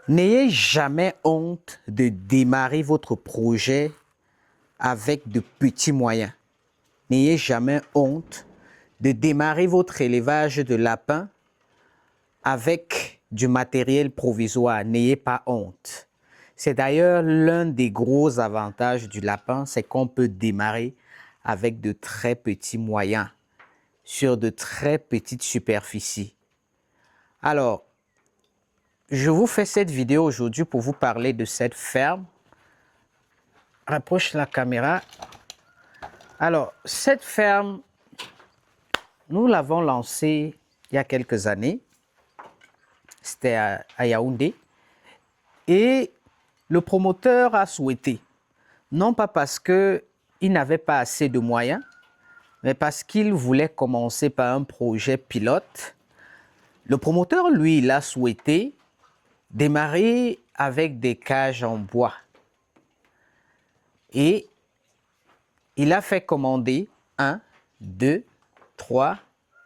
N'ayez jamais honte de démarrer votre projet avec de petits moyens. N'ayez jamais honte de démarrer votre élevage de lapins avec du matériel provisoire. N'ayez pas honte. C'est d'ailleurs l'un des gros avantages du lapin, c'est qu'on peut démarrer avec de très petits moyens, sur de très petites superficies. Alors, je vous fais cette vidéo aujourd'hui pour vous parler de cette ferme. Rapproche la caméra. Alors, cette ferme, nous l'avons lancée il y a quelques années. C'était à Yaoundé. Et le promoteur a souhaité, non pas parce qu'il n'avait pas assez de moyens, mais parce qu'il voulait commencer par un projet pilote. Le promoteur, lui, il a souhaité démarrer avec des cages en bois. Et il a fait commander 1, 2, 3,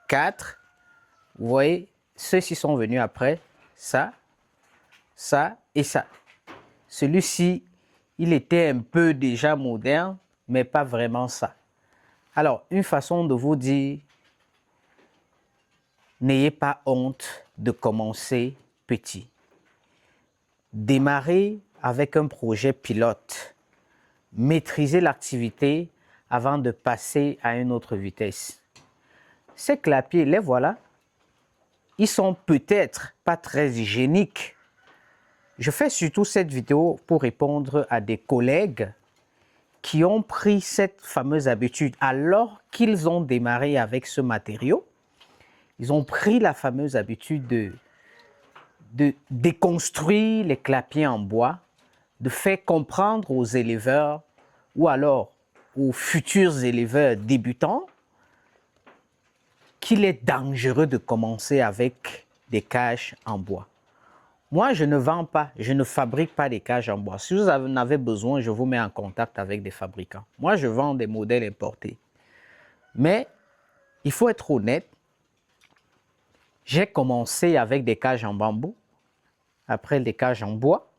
4. Vous voyez, ceux-ci sont venus après. Ça, ça et ça. Celui-ci, il était un peu déjà moderne, mais pas vraiment ça. Alors, une façon de vous dire, n'ayez pas honte de commencer petit. Démarrez avec un projet pilote. Maîtrisez l'activité avant de passer à une autre vitesse. Ces clapiers, les voilà. Ils sont peut-être pas très hygiéniques. Je fais surtout cette vidéo pour répondre à des collègues qui ont pris cette fameuse habitude alors qu'ils ont démarré avec ce matériau. Ils ont pris la fameuse habitude de déconstruire les clapiers en bois, de faire comprendre aux éleveurs ou alors aux futurs éleveurs débutants qu'il est dangereux de commencer avec des cages en bois. Moi, je ne vends pas, je ne fabrique pas des cages en bois. Si vous en avez besoin, je vous mets en contact avec des fabricants. Moi, je vends des modèles importés. Mais il faut être honnête, j'ai commencé avec des cages en bambou, après des cages en bois,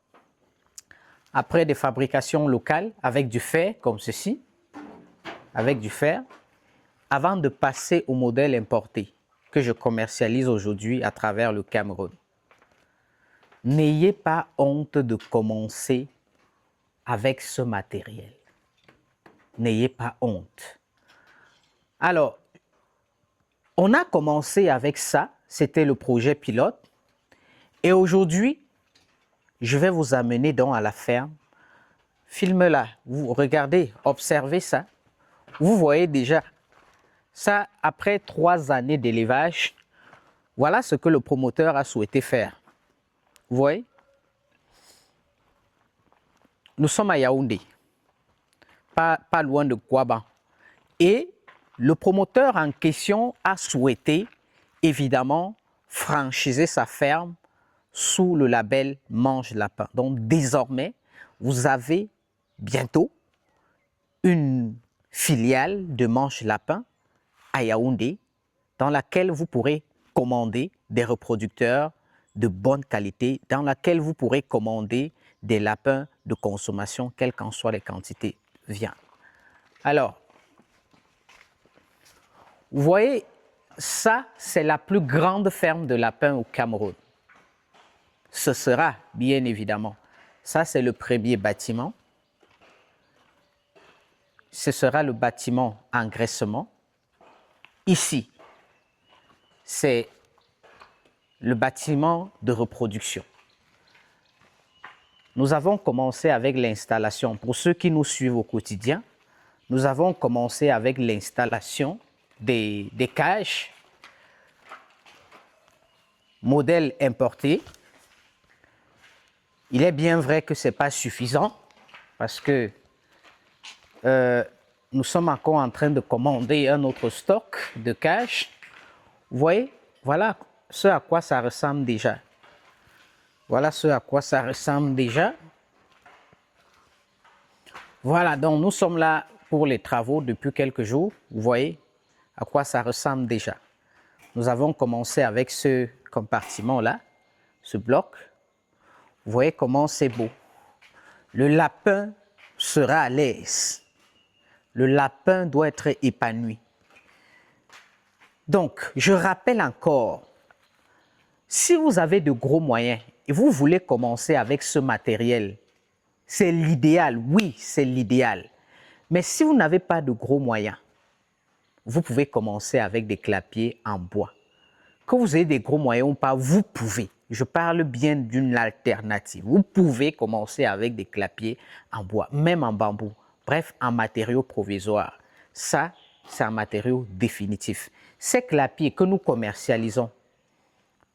après des fabrications locales avec du fer, comme ceci, avec du fer, avant de passer au modèle importé que je commercialise aujourd'hui à travers le Cameroun. N'ayez pas honte de commencer avec ce matériel. N'ayez pas honte. Alors, on a commencé avec ça, c'était le projet pilote. Et aujourd'hui, je vais vous amener donc à la ferme. Filme-la, vous regardez, observez ça. Vous voyez déjà, ça, après 3 années d'élevage, voilà ce que le promoteur a souhaité faire. Vous voyez? Nous sommes à Yaoundé, pas loin de Kouaban. Et le promoteur en question a souhaité, évidemment, franchiser sa ferme sous le label Mange Lapin. Donc, désormais, vous avez bientôt une filiale de Mange Lapin à Yaoundé, dans laquelle vous pourrez commander des reproducteurs de bonne qualité, dans laquelle vous pourrez commander des lapins de consommation, quelles qu'en soient les quantités viande. Alors, vous voyez, ça, c'est la plus grande ferme de lapins au Cameroun. Ce sera, bien évidemment, ça c'est le premier bâtiment. Ce sera le bâtiment engraissement. Ici, c'est le bâtiment de reproduction. Nous avons commencé avec l'installation. Pour ceux qui nous suivent au quotidien, nous avons commencé avec l'installation des cages, modèle importé. Il est bien vrai que ce n'est pas suffisant parce que nous sommes encore en train de commander un autre stock de cages. Vous voyez, voilà ce à quoi ça ressemble déjà. Voilà ce à quoi ça ressemble déjà. Voilà, donc nous sommes là pour les travaux depuis quelques jours. Vous voyez à quoi ça ressemble déjà. Nous avons commencé avec ce compartiment-là, ce bloc. Vous voyez comment c'est beau. Le lapin sera à l'aise. Le lapin doit être épanoui. Donc, je rappelle encore, si vous avez de gros moyens et vous voulez commencer avec ce matériel, c'est l'idéal, oui, c'est l'idéal. Mais si vous n'avez pas de gros moyens, vous pouvez commencer avec des clapiers en bois. Que vous ayez des gros moyens ou pas, vous pouvez. Je parle bien d'une alternative. Vous pouvez commencer avec des clapiers en bois, même en bambou. Bref, en matériaux provisoires. Ça, c'est un matériau définitif. Ces clapiers que nous commercialisons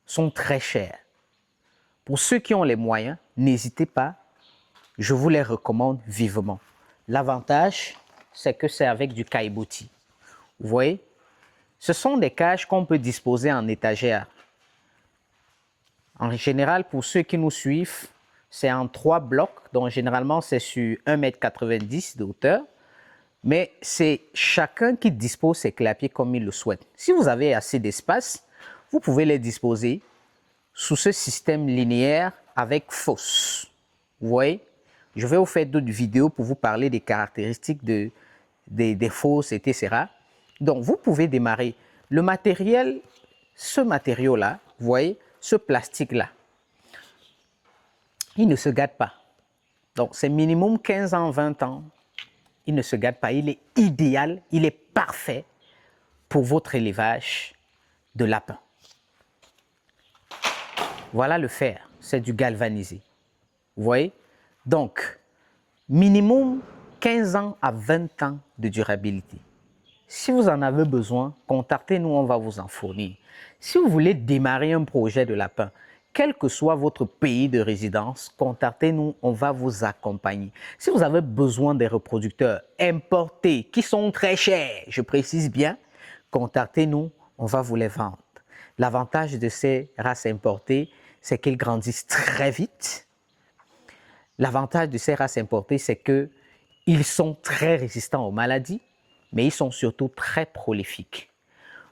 sont très chers. Pour ceux qui ont les moyens, n'hésitez pas, je vous les recommande vivement. L'avantage, c'est que c'est avec du caillebotis. Vous voyez, ce sont des cages qu'on peut disposer en étagère. En général, pour ceux qui nous suivent, c'est en 3 blocs, donc généralement c'est sur 1,90 m de hauteur, mais c'est chacun qui dispose ses clapiers comme il le souhaite. Si vous avez assez d'espace, vous pouvez les disposer sous ce système linéaire avec fosse. Vous voyez, je vais vous faire d'autres vidéos pour vous parler des caractéristiques des fosses, etc. Donc, vous pouvez démarrer. Le matériel, ce matériau-là, vous voyez, ce plastique-là, il ne se gâte pas. Donc, c'est minimum 15 ans, 20 ans. Il ne se gâte pas. Il est idéal, il est parfait pour votre élevage de lapins. Voilà le fer, c'est du galvanisé. Vous voyez? Donc, minimum 15 ans à 20 ans de durabilité. Si vous en avez besoin, contactez-nous, on va vous en fournir. Si vous voulez démarrer un projet de lapin, quel que soit votre pays de résidence, contactez-nous, on va vous accompagner. Si vous avez besoin des reproducteurs importés qui sont très chers, je précise bien, contactez-nous, on va vous les vendre. L'avantage de ces races importées, c'est qu'ils grandissent très vite. L'avantage de ces races importées, c'est qu'ils sont très résistants aux maladies, mais ils sont surtout très prolifiques.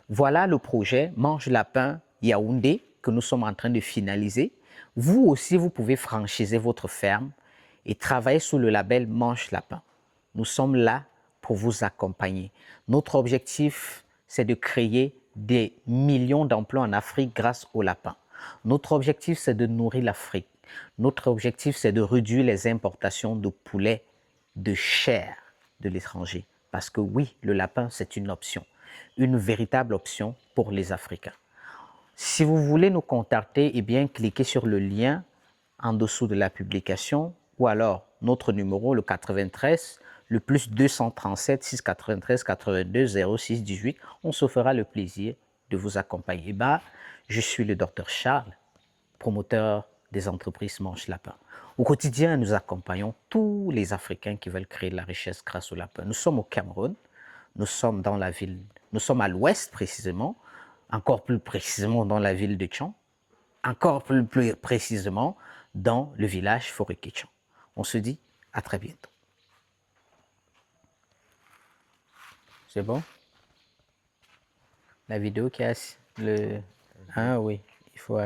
Voilà le projet Mange Lapin Yaoundé que nous sommes en train de finaliser. Vous aussi, vous pouvez franchiser votre ferme et travailler sous le label Mange Lapin. Nous sommes là pour vous accompagner. Notre objectif, c'est de créer des millions d'emplois en Afrique grâce au lapin. Notre objectif, c'est de nourrir l'Afrique. Notre objectif, c'est de réduire les importations de poulets de chair de l'étranger. Parce que oui, le lapin, c'est une option, une véritable option pour les Africains. Si vous voulez nous contacter, eh bien, cliquez sur le lien en dessous de la publication ou alors notre numéro, le 93, le plus 237 693 82 06 18. On se fera le plaisir de vous accompagner. Je suis le docteur Charles, promoteur des entreprises Mange Lapin. Au quotidien, nous accompagnons tous les Africains qui veulent créer de la richesse grâce au lapin. Nous sommes au Cameroun, nous sommes dans la ville, nous sommes à l'ouest précisément, encore plus précisément dans la ville de Tchon, encore plus précisément dans le village Forékétchon. On se dit à très bientôt. C'est bon? La vidéo qui a le... Ah oui, il faut...